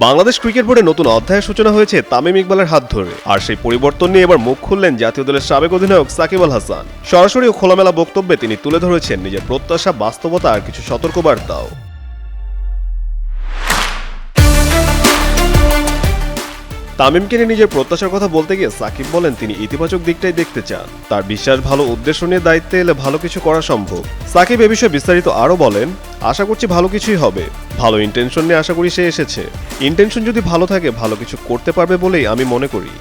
Bangladesh cricket বোর্ডে নতুন অধ্যায়ের সূচনা হয়েছে তামিম ইকবালের হাত ধরে। আর সেই পরিবর্তন নিয়ে এবার মুখ খুললেন জাতীয় দলের সাবেক অধিনায়ক সাকিব আল হাসান। সরাসরি ও খোলামেলা বক্তব্যে তিনি তুলে ধরেছেন নিজের প্রত্যাশা, বাস্তবতা আর কিছু সতর্কবার্তাও। তামিমকে নিয়ে নিজের প্রত্যাশার কথা বলতে গিয়ে সাকিব বলেন তিনি ইতিবাচক দিকটাই দেখতে চান। তার বিশ্বাস ভালো উদ্দেশ্য নিয়ে দায়িত্বে এলে ভালো কিছু করা সম্ভব। সাকিব এ বিষয়ে বিস্তারিত আরও বলেন, আশা করছি ভালো কিছুই হবে। ভালো ইন্টেনশন নিয়ে আশা করি সে এসেছে। ইন্টেনশন যদি ভালো থাকে ভালো কিছু করতে পারবে বলেই আমি মনে করি।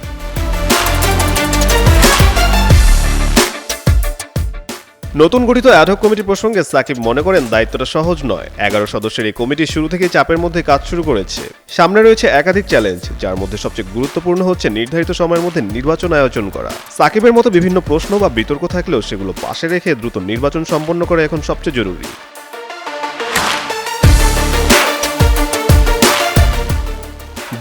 নতুন গঠিত অ্যাডহক কমিটি প্রসঙ্গে সাকিব মনে করেন দায়িত্বটা সহজ নয়। 11 সদস্যের এই কমিটি শুরু থেকে চাপের মধ্যে কাজ শুরু করেছে। সামনে রয়েছে একাধিক চ্যালেঞ্জ, যার মধ্যে সবচেয়ে গুরুত্বপূর্ণ হচ্ছে নির্ধারিত সময়ের মধ্যে নির্বাচন আয়োজন করা। সাকিবের মতো বিভিন্ন প্রশ্ন বা বিতর্ক থাকলেও সেগুলো পাশে রেখে দ্রুত নির্বাচন সম্পন্ন করা এখন সবচেয়ে জরুরি।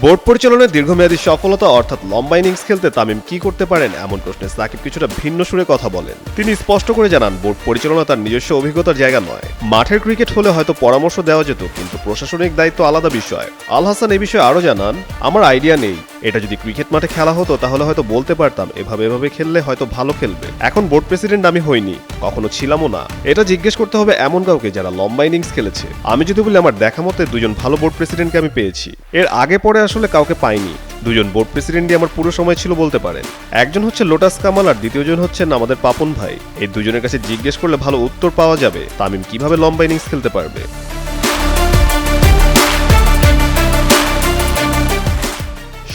বোর্ড পরিচালনার দীর্ঘমেয়াদী সফলতা অর্থাৎ লম্বা ইনিংস খেলতে তামিম কি করতে পারেন এমন প্রশ্নে সাকিব কিছুটা ভিন্ন সুরে কথা বলেন। তিনি স্পষ্ট করে জানান বোর্ড পরিচালনা তার নিজস্ব অভিজ্ঞতার জায়গা নয়। মাঠের ক্রিকেট হলে হয়তো পরামর্শ দেওয়া যেত, কিন্তু প্রশাসনিক দায়িত্ব আলাদা বিষয়। আল হাসান এই বিষয়ে আরও জানান, আমার আইডিয়া নেই। এটা যদি ক্রিকেট মাঠে খেলা হতো তাহলে হয়তো বলতে পারতাম এভাবে খেললে হয়তো ভালো খেলবে। এখন বোর্ড প্রেসিডেন্ট আমি হইনি, কখনো ছিলামও না। এটা জিজ্ঞেস করতে হবে এমন কাউকে যারা লম্বা ইনিংস খেলেছে। আমি যদি বলি আমার দেখা মতে দুজন ভালো বোর্ড প্রেসিডেন্টকে আমি পেয়েছি। এর আগে পরে আসলে কাউকে পাইনি। দুজন বোর্ড প্রেসিডেন্টই আমার পুরো সময় ছিল বলতে পারেন। একজন হচ্ছে লোটাস কামাল আর দ্বিতীয়জন হচ্ছেন আমাদের পাপন ভাই। এই দুজনের কাছে জিজ্ঞেস করলে ভালো উত্তর পাওয়া যাবে তামিম কিভাবে লম্বা ইনিংস খেলতে পারবে।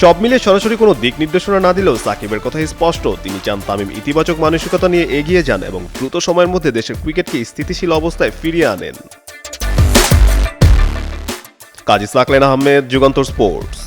সব মিলে সরাসরি কোনো দিক নির্দেশনা না দিলেও সাকিবের কথা স্পষ্ট, তিনি চান তামিম ইতিবাচক মানসিকতা নিয়ে এগিয়ে যান এবং দ্রুত সময়ের মধ্যে দেশের ক্রিকেটকে স্থিতিশীল অবস্থায় ফিরিয়ে আনেন। কাজী সাকলেন আহমেদ, যুগান্তর স্পোর্টস।